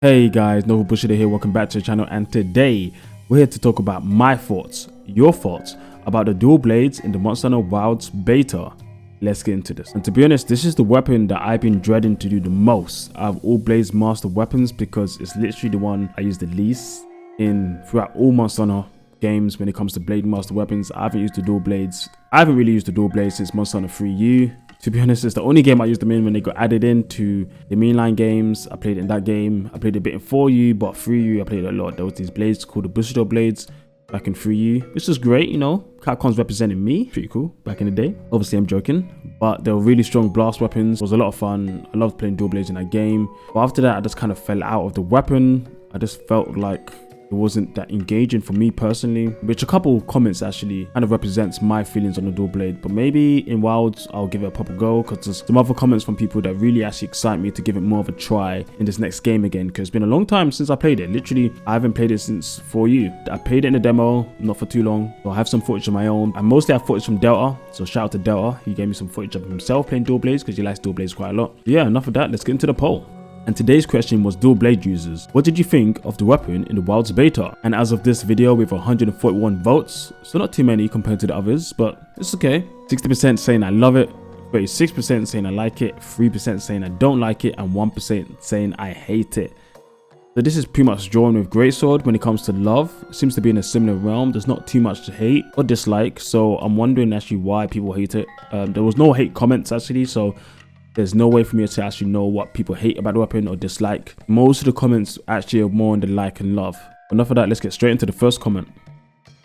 Hey guys, Novel Bushida here, welcome back to the channel, and today we're here to talk about my thoughts, your thoughts, about the dual blades in the Monster Hunter Wilds beta. Let's get into this. And to be honest, this is the weapon that I've been dreading to do the most out of all Blades Master weapons, because it's literally the one I use the least throughout all Monster Hunter games when it comes to Blade Master weapons. I haven't used the dual blades. I haven't really used the dual blades since Monster Hunter 3U. To be honest, it's the only game I used them in when they got added into the mainline games. I played in that game. I played a bit in 4U, but 3U I played a lot. There was these blades called the Bushido blades back in 3U, which was great, you know. Capcom's representing me. Pretty cool back in the day. Obviously, I'm joking. But they were really strong blast weapons. It was a lot of fun. I loved playing dual blades in that game. But after that, I just kind of fell out of the weapon. I just felt like it wasn't that engaging for me personally, which a couple comments actually kind of represents my feelings on the dual blade. But maybe in Wilds I'll give it a proper go, because there's some other comments from people that really actually excite me to give it more of a try in this next game again, because it's been a long time since I played it. Literally, I haven't played it since 4U. I played it in a demo, not for too long, so I have some footage of my own. I mostly have footage from Delta, so shout out to Delta. He gave me some footage of himself playing dual blades because he likes dual blades quite a lot. Yeah, enough of that, let's get into the poll. And today's question was dual blade users. What did you think of the weapon in the Wilds beta? And as of this video, with 141 votes, so not too many compared to the others, but it's okay. 60% saying I love it, 36% saying I like it, 3% saying I don't like it, and 1% saying I hate it. So this is pretty much drawn with Greatsword when it comes to love. It seems to be in a similar realm. There's not too much to hate or dislike, so I'm wondering actually why people hate it. There was no hate comments actually, so there's no way for me to actually know what people hate about the weapon or dislike. Most of the comments actually are more on the like and love. Enough of that, let's get straight into the first comment.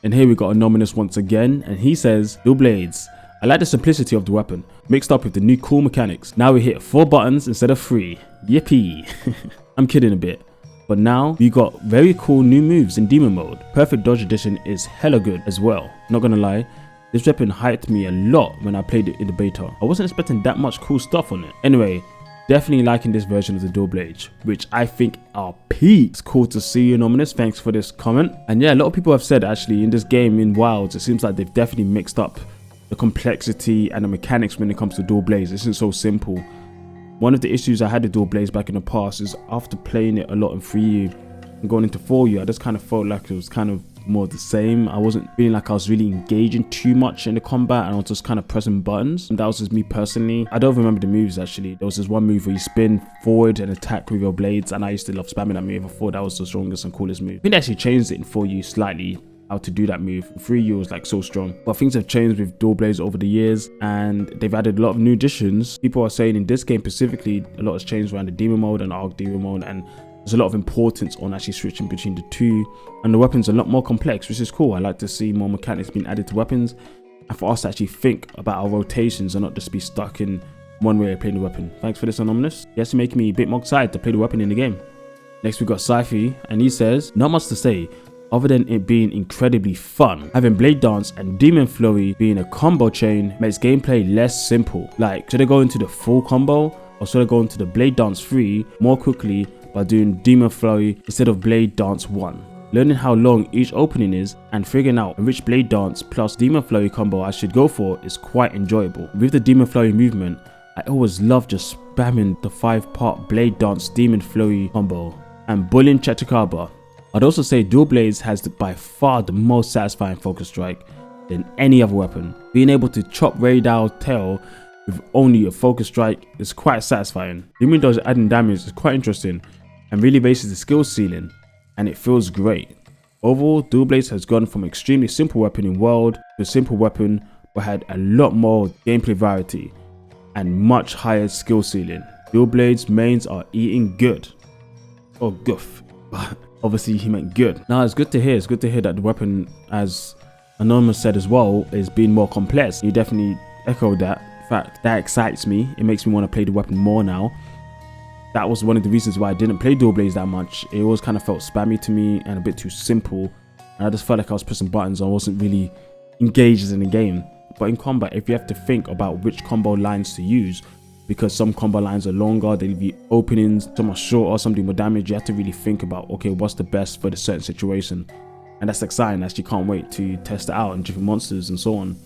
And here we got Anonymous once again, and he says, dual blades. I like the simplicity of the weapon, mixed up with the new cool mechanics. Now we hit 4 buttons instead of 3. Yippee. I'm kidding a bit. But now we got very cool new moves in demon mode. Perfect Dodge Edition is hella good as well. Not gonna lie, this weapon hyped me a lot when I played it in the beta. I wasn't expecting that much cool stuff on it. Anyway, definitely liking this version of the dual blades, which I think are peak. It's cool to see you, Anonymous. Thanks for this comment. And yeah, a lot of people have said actually in this game in Wilds, it seems like they've definitely mixed up the complexity and the mechanics when it comes to dual blades. It isn't so simple. One of the issues I had with dual blades back in the past is after playing it a lot in 3U and going into 4U, I just kind of felt like it was kind of more the same. I wasn't feeling like I was really engaging too much in the combat, and I was just kind of pressing buttons. And that was just me personally. I don't remember the moves actually. There was this one move where you spin forward and attack with your blades, and I used to love spamming that move. I thought that was the strongest and coolest move. I think they actually changed it in 4U slightly, how to do that move. 3U was like so strong, but things have changed with dual blades over the years, and they've added a lot of new additions. People are saying in this game specifically, a lot has changed around the demon mode and arc demon mode, and there's a lot of importance on actually switching between the two, and the weapons are a lot more complex, which is cool. I like to see more mechanics being added to weapons, and for us to actually think about our rotations and not just be stuck in one way of playing the weapon. Thanks for this, Anonymous. Yes, making me a bit more excited to play the weapon in the game. Next we got Syphy, and he says, not much to say other than it being incredibly fun. Having Blade Dance and Demon Flurry being a combo chain makes gameplay less simple. Like, should I go into the full combo, or should I go into the Blade Dance 3 more quickly by doing Demon Flurry instead of Blade Dance 1? Learning how long each opening is and figuring out which Blade Dance plus Demon Flurry combo I should go for is quite enjoyable. With the Demon Flurry movement, I always love just spamming the 5-part Blade Dance Demon Flurry combo and bullying Chachikaba. I'd also say dual blades has by far the most satisfying focus strike than any other weapon. Being able to chop Raidal tail with only a focus strike is quite satisfying. Even though adding damage is quite interesting and really raises the skill ceiling, and it feels great. Overall, dual blades has gone from extremely simple weapon in World to a simple weapon but had a lot more gameplay variety and much higher skill ceiling. Dual blades mains are eating good, or goof. Obviously he meant good. Now it's good to hear. It's good to hear that the weapon, as Anonymous said as well, is being more complex. You definitely echoed that. In fact, that excites me. It makes me want to play the weapon more now. That was one of the reasons why I didn't play dual blades that much. It always kind of felt spammy to me and a bit too simple, and I just felt like I was pressing buttons. I wasn't really engaged in the game. But in combat, if you have to think about which combo lines to use, because some combo lines are longer, they'll be openings, some are shorter, some do more damage, you have to really think about, okay, what's the best for the certain situation. And that's exciting. I actually can't wait to test it out in different monsters and so on.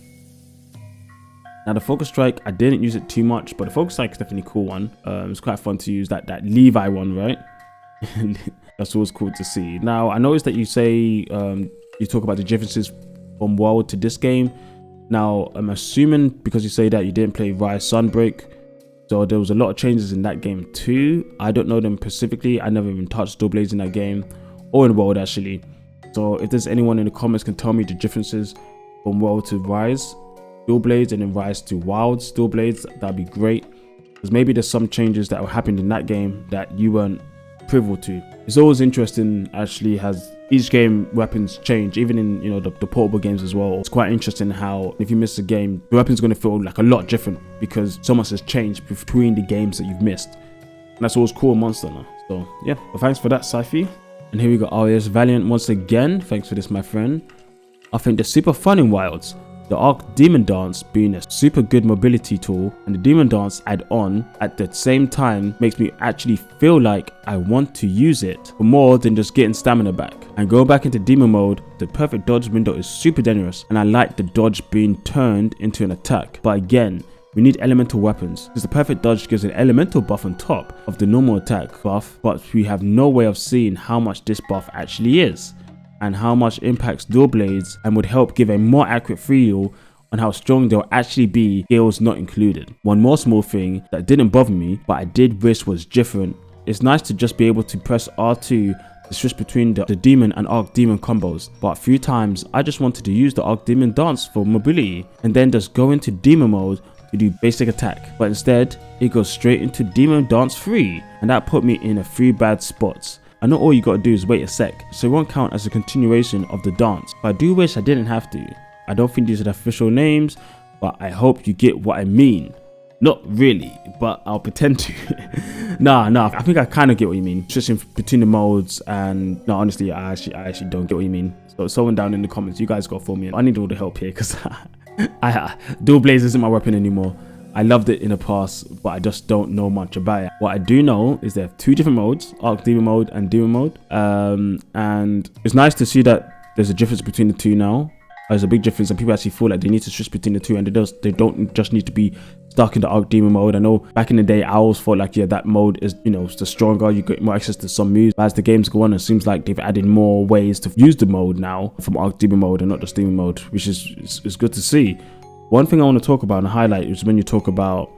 Now the focus strike, I didn't use it too much, but the focus strike is definitely a cool one. It's quite fun to use that Levi one, right? That's always cool to see. Now, I noticed that you say you talk about the differences from World to this game. Now, I'm assuming because you say that you didn't play Rise Sunbreak, so there was a lot of changes in that game too. I don't know them specifically. I never even touched Dual Blades in that game, or in World actually. So if there's anyone in the comments can tell me the differences from World to Rise Dual Blades and then Rise to Wild's Dual Blades, that'd be great. Because maybe there's some changes that happened in that game that you weren't privy to. It's always interesting actually, has each game weapons change, even in the portable games as well. It's quite interesting how if you miss a game, the weapon's going to feel like a lot different because so much has changed between the games that you've missed. And that's always cool in Monster Hunter. So yeah, well, thanks for that, Syfy. And here we go. Oh yes, Valiant once again. Thanks for this, my friend. I think they're super fun in Wilds. The Arc Demon Dance being a super good mobility tool, and the Demon Dance add-on at the same time makes me actually feel like I want to use it for more than just getting stamina back. And going back into Demon mode, the perfect dodge window is super generous, and I like the dodge being turned into an attack. But again, we need elemental weapons, because the perfect dodge gives an elemental buff on top of the normal attack buff, but we have no way of seeing how much this buff actually is, and how much impacts Dual Blades, and would help give a more accurate feel on how strong they'll actually be, skills not included. One more small thing that didn't bother me, but I did wish was different. It's nice to just be able to press R2 to switch between the Demon and Arc Demon combos, but a few times I just wanted to use the Arc Demon Dance for mobility, and then just go into Demon mode to do basic attack, but instead it goes straight into Demon Dance 3, and that put me in a few bad spots. And not all you gotta do is wait a sec, so it won't count as a continuation of the dance. But I do wish I didn't have to. I don't think these are the official names, but I hope you get what I mean. Not really, but I'll pretend to. Nah, I think I kind of get what you mean. Switching between the modes, and no, honestly, I actually don't get what you mean. So someone down in the comments, you guys gotta fill me in. I need all the help here, because Dual Blades isn't my weapon anymore. I loved it in the past, but I just don't know much about it. What I do know is there are two different modes, Arc Demon mode and Demon mode. And it's nice to see that there's a difference between the two now. There's a big difference, and people actually feel like they need to switch between the two, and they don't just need to be stuck in the Arc Demon mode. I know back in the day, I always thought like, yeah, that mode is, the stronger, you get more access to some moves. But as the games go on, it seems like they've added more ways to use the mode now from Arc Demon mode and not just Demon mode, which is good to see. One thing I want to talk about and highlight is when you talk about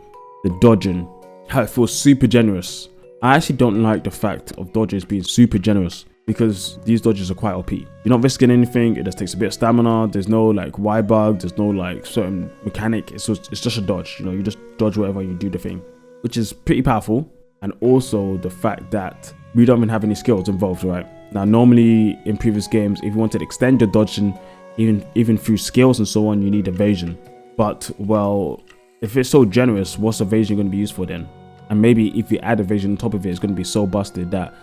the dodging, how it feels super generous. I actually don't like the fact of dodges being super generous, because these dodges are quite OP. You're not risking anything, it just takes a bit of stamina, there's no like Y bug, there's no like certain mechanic, it's just a dodge, you just dodge whatever and you do the thing, which is pretty powerful. And also the fact that we don't even have any skills involved, right? Now normally in previous games, if you wanted to extend your dodging, even through skills and so on, you need evasion. But, well, if it's so generous, what's evasion going to be used for then? And maybe if you add evasion on top of it, it's going to be so busted that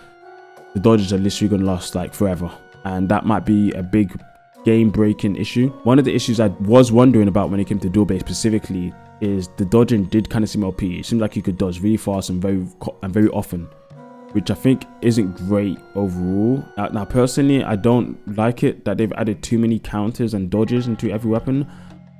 the dodges are literally going to last like forever. And that might be a big game-breaking issue. One of the issues I was wondering about when it came to Dual Blades specifically is the dodging did kind of seem OP. It seemed like you could dodge really fast and very often, which I think isn't great overall. Now, personally, I don't like it that they've added too many counters and dodges into every weapon.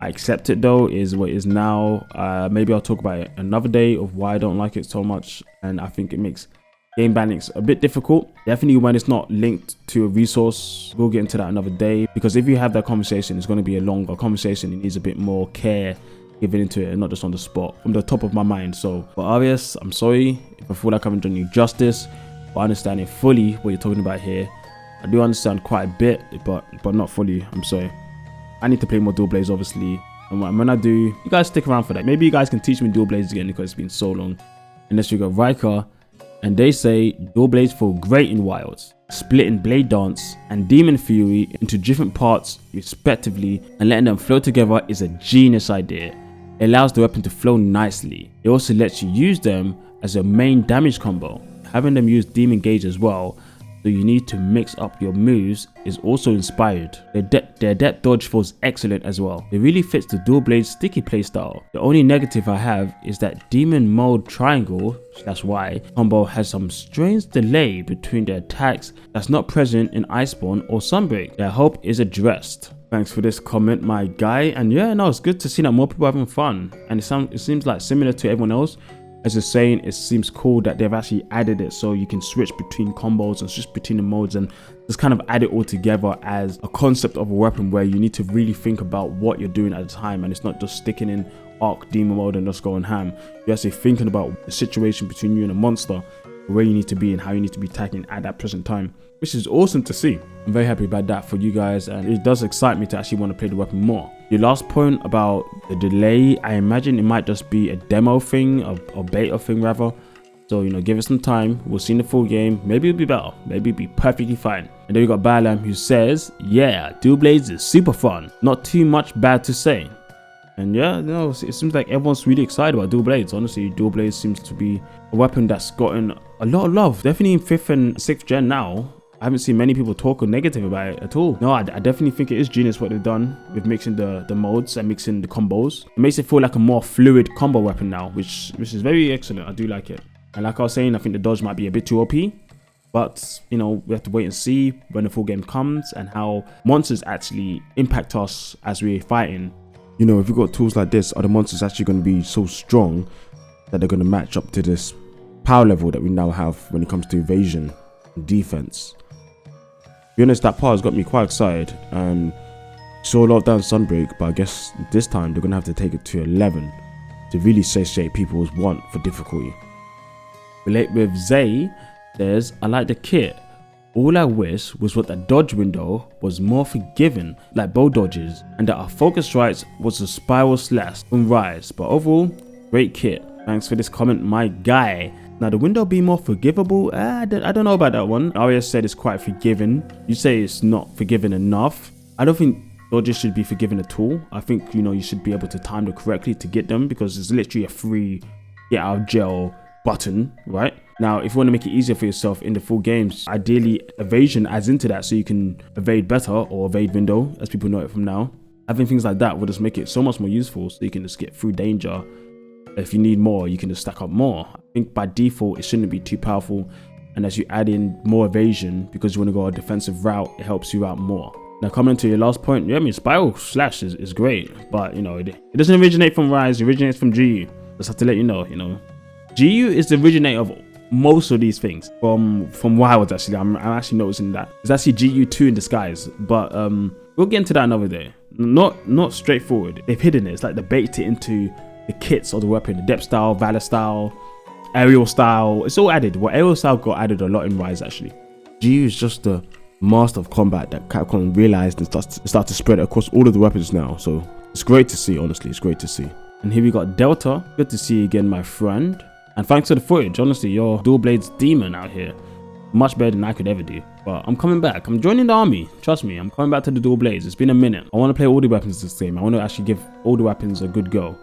I accept it though, is what it is now. Maybe I'll talk about it another day of why I don't like it so much, and I think it makes game balancing a bit difficult. Definitely when it's not linked to a resource. We'll get into that another day, because if you have that conversation, it's going to be a longer conversation. It needs a bit more care given into it and not just on the spot from the top of my mind. So for Arius, I'm sorry if I feel like I haven't done you justice, but I understand it fully what you're talking about here. I do understand quite a bit, but not fully. I'm sorry. I need to play more Dual Blades, obviously, and when I do, you guys stick around for that. Maybe you guys can teach me Dual Blades again, because it's been so long. And let's go Riker, and they say Dual Blades feel great in Wilds, splitting Blade Dance and Demon Fury into different parts respectively and letting them flow together is a genius idea. It allows the weapon to flow nicely. It also lets you use them as a main damage combo. Having them use Demon Gauge as well, so you need to mix up your moves, is also inspired. Their depth dodge feels excellent as well. It really fits the Dual Blade sticky playstyle. The only negative I have is that Demon Mode Triangle /Y combo has some strange delay between the attacks that's not present in Iceborne or Sunbreak that I hope is addressed. Thanks for this comment, my guy. And yeah, no, it's good to see that more people are having fun. And it seems like similar to everyone else, as you're saying, it seems cool that they've actually added it so you can switch between combos and switch between the modes, and just kind of add it all together as a concept of a weapon where you need to really think about what you're doing at the time, and it's not just sticking in arc demon mode and just going ham. You're actually thinking about the situation between you and a monster, where you need to be and how you need to be tackling at that present time, which is awesome to see. I'm very happy about that for you guys, and it does excite me to actually want to play the weapon more. Your last point about the delay, I imagine it might just be a demo thing, or beta thing rather. So, you know, give it some time. We'll see in the full game. Maybe it'll be better. Maybe it'll be perfectly fine. And then we got Balam, who says, yeah, Dual Blades is super fun. Not too much bad to say. And yeah, no, it seems like everyone's really excited about Dual Blades. Honestly, Dual Blades seems to be a weapon that's gotten a lot of love. Definitely in 5th and 6th gen now. I haven't seen many people talk or negative about it at all. No, I definitely think it is genius what they've done with mixing the modes and mixing the combos. It makes it feel like a more fluid combo weapon now, which is very excellent. I do like it. And like I was saying, I think the dodge might be a bit too OP. But, you know, we have to wait and see when the full game comes and how monsters actually impact us as we're fighting. You know, if you've got tools like this, are the monsters actually going to be so strong that they're going to match up to this power level that we now have when it comes to evasion and defense? To be honest, that part has got me quite excited. Saw a lot down Sunbreak, but I guess this time they're going to have to take it to 11 to really satiate people's want for difficulty. Relate with Zay says, I like the kit. All I wish was what the dodge window was more forgiving, like bow dodges, and that our focus strikes was a spiral slash and rise. But overall, great kit. Thanks for this comment, my guy. Now, the window being more forgivable, I don't know about that one. Arias said it's quite forgiving. You say it's not forgiving enough. I don't think dodges should be forgiven at all. I think, you know, you should be able to time them correctly to get them, because it's literally a free get out of jail button, right? Now, if you want to make it easier for yourself in the full games, ideally evasion adds into that so you can evade better, or evade window as people know it from now. Having things like that will just make it so much more useful, so you can just get through danger. If you need more, you can just stack up more. I think by default it shouldn't be too powerful, and as you add in more evasion because you want to go a defensive route, it helps you out more. Now, coming to your last point, yeah, I mean, spiral slash is great, but you know, it doesn't originate from Rise, it originates from GU. Just have to let you know, GU is the originator of most of these things from Wilds. Actually, I'm actually noticing that it's actually GU2 in disguise, but we'll get into that another day. Not straightforward. They've hidden it. It's like they baked it into the kits of the weapon, the depth style, valor style, aerial style. It's all added. Well, aerial style got added a lot in Rise actually. GU is just the master of combat that Capcom realized and start to spread it across all of the weapons now. So it's great to see. Honestly, it's great to see. And here we got Delta. Good to see you again, my friend. And thanks for the footage. Honestly, your Dual Blades demon out here. Much better than I could ever do. But I'm coming back. I'm joining the army. Trust me, I'm coming back to the Dual Blades. It's been a minute. I want to play all the weapons this game. I want to actually give all the weapons a good go.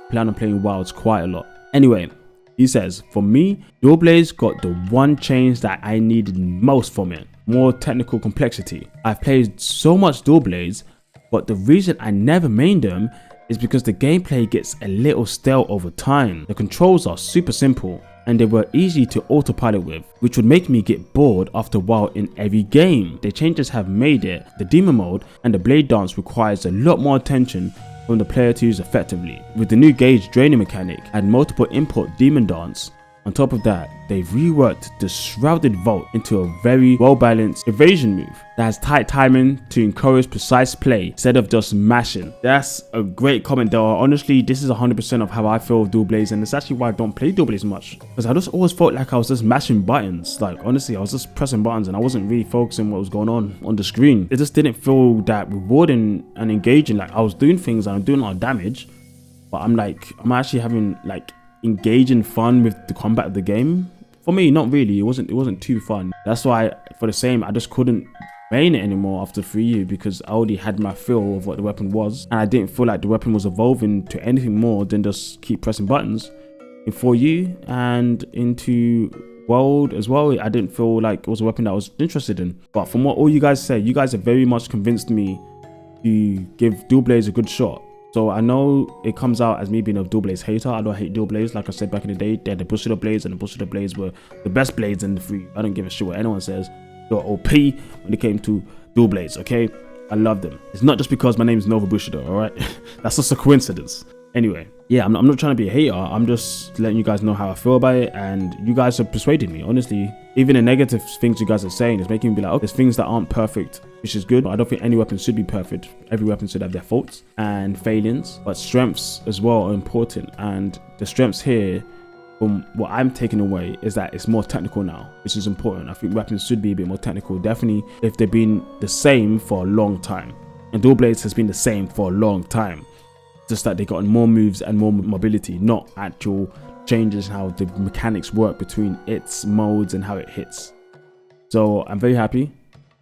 Plan on playing Wilds quite a lot. Anyway, he says, for me, Dual Blades got the one change that I needed most from it. More technical complexity. I've played so much Dual Blades, but the reason I never mained them is because the gameplay gets a little stale over time. The controls are super simple and they were easy to autopilot with, which would make me get bored after a while in every game. The changes have made it. The demon mode and the blade dance requires a lot more attention from the player to use effectively. With the new gauge draining mechanic and multiple input demon dance, on top of that, they've reworked the Shrouded Vault into a very well-balanced evasion move that has tight timing to encourage precise play instead of just mashing. That's a great comment though. Honestly, this is 100% of how I feel with Dual Blades, and it's actually why I don't play Dual Blades much, because I just always felt like I was just mashing buttons. Like honestly, I was just pressing buttons and I wasn't really focusing what was going on the screen. It just didn't feel that rewarding and engaging. Like I was doing things and I'm doing a lot of damage, but I'm actually having like engaging fun with the combat of the game. For me, not really. It wasn't too fun. That's why for the same, I just couldn't main it anymore after 3U, because I already had my feel of what the weapon was, and I didn't feel like the weapon was evolving to anything more than just keep pressing buttons. In 4U and into World as well, I didn't feel like it was a weapon that I was interested in. But from what all you guys say, you guys have very much convinced me to give Dual Blades a good shot. So I know it comes out as me being a Dual Blades hater. I don't hate Dual Blades. Like I said back in the day, they had the Bushido Blades, and the Bushido Blades were the best blades in the 3. I don't give a shit what anyone says. They were OP when it came to Dual Blades, okay? I love them. It's not just because my name is Nova Bushido, alright? That's just a coincidence. Anyway, yeah, I'm not trying to be a hater. I'm just letting you guys know how I feel about it, and you guys have persuaded me. Honestly, even the negative things you guys are saying is making me be like, oh, there's things that aren't perfect, which is good. I don't think any weapon should be perfect. Every weapon should have their faults and failings, but strengths as well are important. And the strengths here, from what I'm taking away, is that it's more technical now, which is important. I think weapons should be a bit more technical, definitely if they've been the same for a long time. And dual blades has been the same for a long time, just that they got more moves and more mobility, not actual changes in how the mechanics work between its modes and how it hits. So I'm very happy.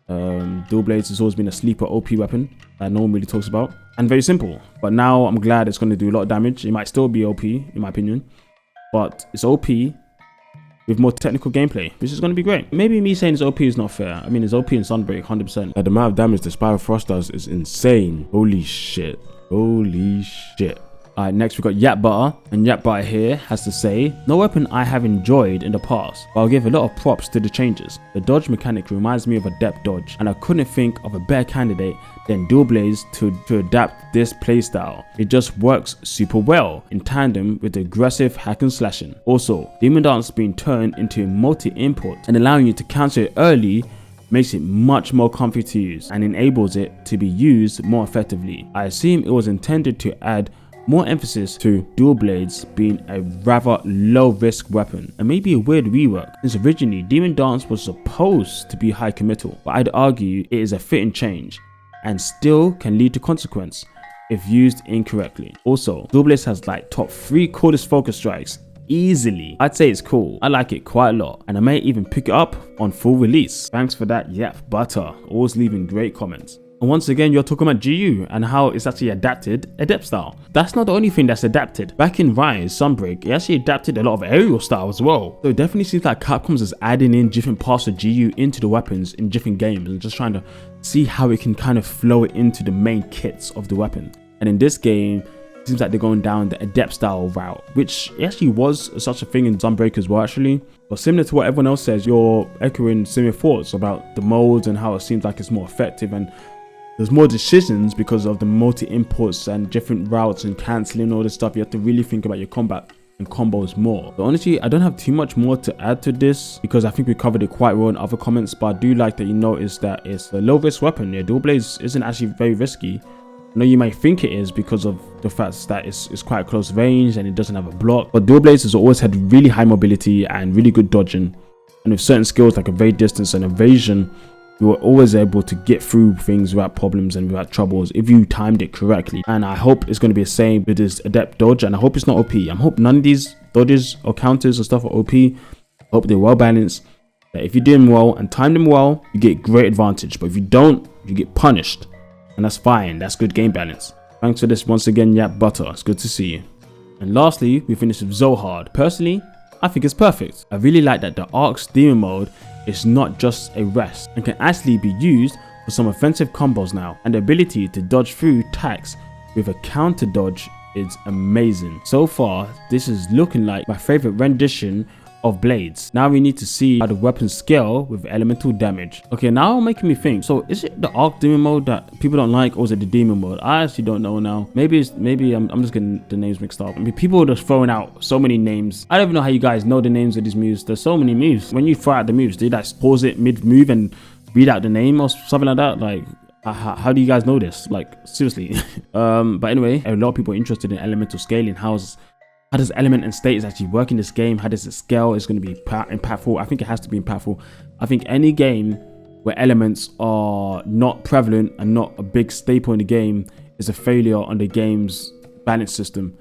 Dual blades has always been a sleeper OP weapon that no one really talks about, and very simple. But now I'm glad it's going to do a lot of damage. It might still be OP in my opinion, but it's OP with more technical gameplay, which is going to be great. Maybe me saying it's OP is not fair. I mean, it's OP in Sunbreak 100%. The amount of damage the Spiral Frost does is insane. Holy shit. Holy shit. Alright, next we got Yak Butter, and Yak Butter here has to say, no weapon I have enjoyed in the past, but I'll give a lot of props to the changes. The dodge mechanic reminds me of Adept Dodge, and I couldn't think of a better candidate than Dual Blades to adapt this playstyle. It just works super well in tandem with the aggressive hack and slashing. Also, Demon Dance being turned into multi-input and allowing you to cancel it early makes it much more comfy to use and enables it to be used more effectively. I assume it was intended to add more emphasis to Dual Blades being a rather low risk weapon, and maybe a weird rework, since originally Demon Dance was supposed to be high committal, but I'd argue it is a fitting change and still can lead to consequence if used incorrectly. Also, Dual Blades has like top 3 coolest focus strikes easily. I'd say it's cool. I like it quite a lot, and I may even pick it up on full release. Thanks for that, Yak Butter. Always leaving great comments. And once again, you're talking about GU and how it's actually adapted Adept style. That's not the only thing that's adapted. Back in Rise Sunbreak, it actually adapted a lot of aerial style as well. So it definitely seems like Capcom's is adding in different parts of GU into the weapons in different games and just trying to see how it can kind of flow it into the main kits of the weapon. And in this game, it seems like they're going down the Adept style route, which actually was such a thing in Sunbreak as well actually. But similar to what everyone else says, you're echoing similar thoughts about the modes and how it seems like it's more effective and there's more decisions because of the multi-inputs and different routes and cancelling all this stuff. You have to really think about your combat and combos more. But honestly, I don't have too much more to add to this because I think we covered it quite well in other comments, but I do like that you notice that it's a low risk weapon. Yeah, Dual Blades isn't actually very risky. I know you might think it is because of the fact that it's quite close range and it doesn't have a block, but Dual Blades has always had really high mobility and really good dodging, and with certain skills like evade distance and evasion, you were always able to get through things without problems and without troubles if you timed it correctly. And I hope it's going to be the same with this Adept Dodge, and I hope it's not OP. I hope none of these dodges or counters or stuff are OP. I hope they're well balanced, that if you do them well and time them well, you get great advantage, but if you don't, you get punished, and that's fine. That's good game balance. Thanks for this once again, Yak Butter. It's good to see you. And lastly, we finished with Zohard. Personally, I think it's perfect. I really like that the Ark's Demon mode is not just a rest and can actually be used for some offensive combos now, and the ability to dodge through attacks with a counter dodge is amazing. So far, this is looking like my favorite rendition of Blades. Now we need to see how the weapons scale with elemental damage. Okay, now making me think, so is it the Arc Demon mode that people don't like, or is it the Demon mode? I actually don't know now. Maybe I'm just getting the names mixed up. I mean, people are just throwing out so many names. I don't even know how you guys know the names of these moves. There's so many moves. When you throw out the moves, do you like pause it mid move and read out the name or something like that? Like, how do you guys know this? Like, seriously. But anyway, a lot of people are interested in elemental scaling. How does element and status actually work in this game? How does it scale? It's going to be impactful. I think it has to be impactful. I think any game where elements are not prevalent and not a big staple in the game is a failure on the game's balance system,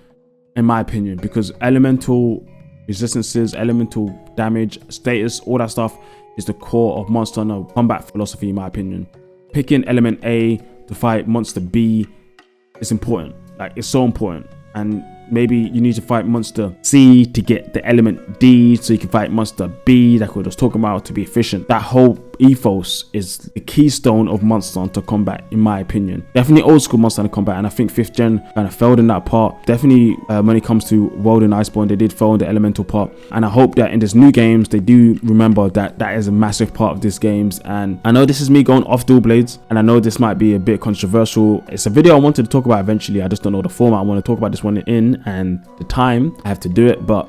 in my opinion, because elemental resistances, elemental damage, status, all that stuff is the core of Monster Hunter combat philosophy, in my opinion. Picking element A to fight monster B is important. Like, it's so important. And maybe you need to fight monster C to get the element D so you can fight monster B, like we were just talking about, to be efficient. That whole ethos is the keystone of Monster Hunter combat, in my opinion. Definitely old school Monster Hunter combat, and I think 5th gen kind of failed in that part. Definitely when it comes to World and Iceborne, they did fail in the elemental part, and I hope that in this new games they do remember that that is a massive part of these games. And I know this is me going off dual blades, and I know this might be a bit controversial. It's a video I wanted to talk about eventually, I just don't know the format I want to talk about this one in and the time I have to do it. But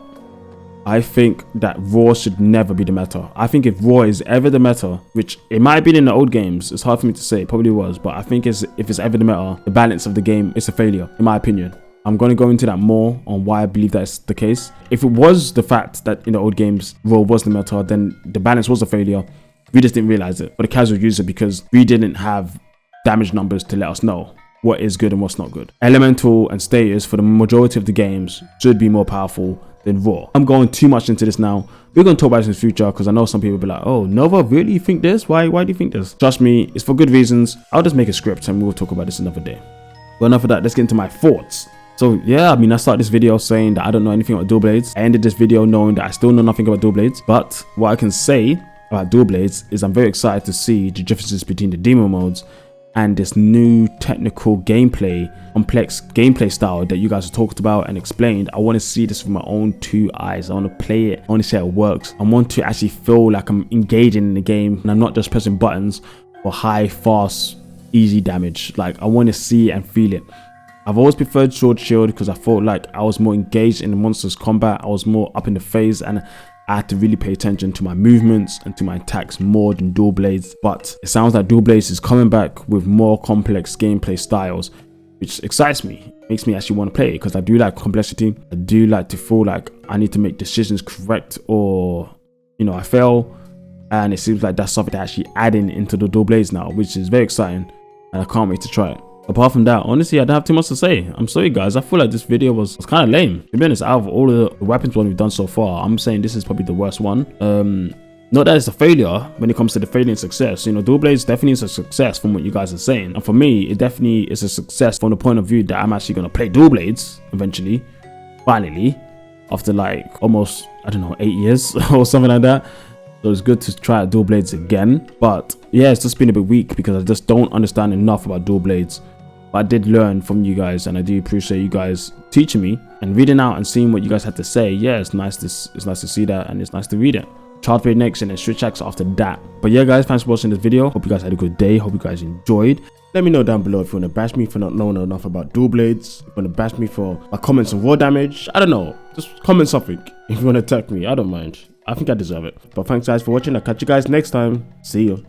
I think that Raw should never be the meta. I think if Raw is ever the meta, which it might have been in the old games, it's hard for me to say, it probably was, but I think if it's ever the meta, the balance of the game is a failure, in my opinion. I'm going to go into that more on why I believe that's the case. If it was the fact that in the old games, Raw was the meta, then the balance was a failure. We just didn't realize it, for the casual user, because we didn't have damage numbers to let us know what is good and what's not good. Elemental and status for the majority of the games should be more powerful than Raw. I'm going too much into this now. We're going to talk about this in the future, because I know some people will be like, oh, Nova, really? You think this? Why do you think this? Trust me, it's for good reasons. I'll just make a script and we'll talk about this another day. But enough of that, let's get into my thoughts. So yeah, I mean, I started this video saying that I don't know anything about dual blades. I ended this video knowing that I still know nothing about dual blades. But what I can say about dual blades is I'm very excited to see the differences between the demo modes and this new technical gameplay, complex gameplay style that you guys have talked about and explained. I want to see this with my own 2 eyes. I want to play it. I want to see how it works. I want to actually feel like I'm engaging in the game and I'm not just pressing buttons for high, fast, easy damage. Like, I want to see and feel it. I've always preferred Sword Shield because I felt like I was more engaged in the monster's combat. I was more up in the phase, and I had to really pay attention to my movements and to my attacks more than dual blades. But it sounds like dual blades is coming back with more complex gameplay styles, which excites me. It makes me actually want to play it, because I do like complexity. I do like to feel like I need to make decisions correct, or I fail. And it seems like that's something they're actually adding into the dual blades now, which is very exciting, and I can't wait to try it. Apart from that, honestly, I don't have too much to say. I'm sorry, guys. I feel like this video was kind of lame. To be honest, out of all of the weapons one we've done so far, I'm saying this is probably the worst one. Not that it's a failure when it comes to the failing success. Dual blades definitely is a success from what you guys are saying. And for me, it definitely is a success from the point of view that I'm actually going to play dual blades eventually, finally, after like almost, I don't know, 8 years or something like that. So it's good to try out dual blades again. But yeah, it's just been a bit weak because I just don't understand enough about dual blades. But I did learn from you guys, and I do appreciate you guys teaching me and reading out and seeing what you guys had to say. Yeah, it's nice to see that, and it's nice to read it. Childplay next and then switch acts after that. But yeah, guys, thanks for watching this video. Hope you guys had a good day. Hope you guys enjoyed. Let me know down below if you want to bash me for not knowing enough about dual blades. If you want to bash me for my comments on raw damage, I don't know. Just comment something. If you want to attack me, I don't mind. I think I deserve it. But thanks guys for watching. I'll catch you guys next time. See you.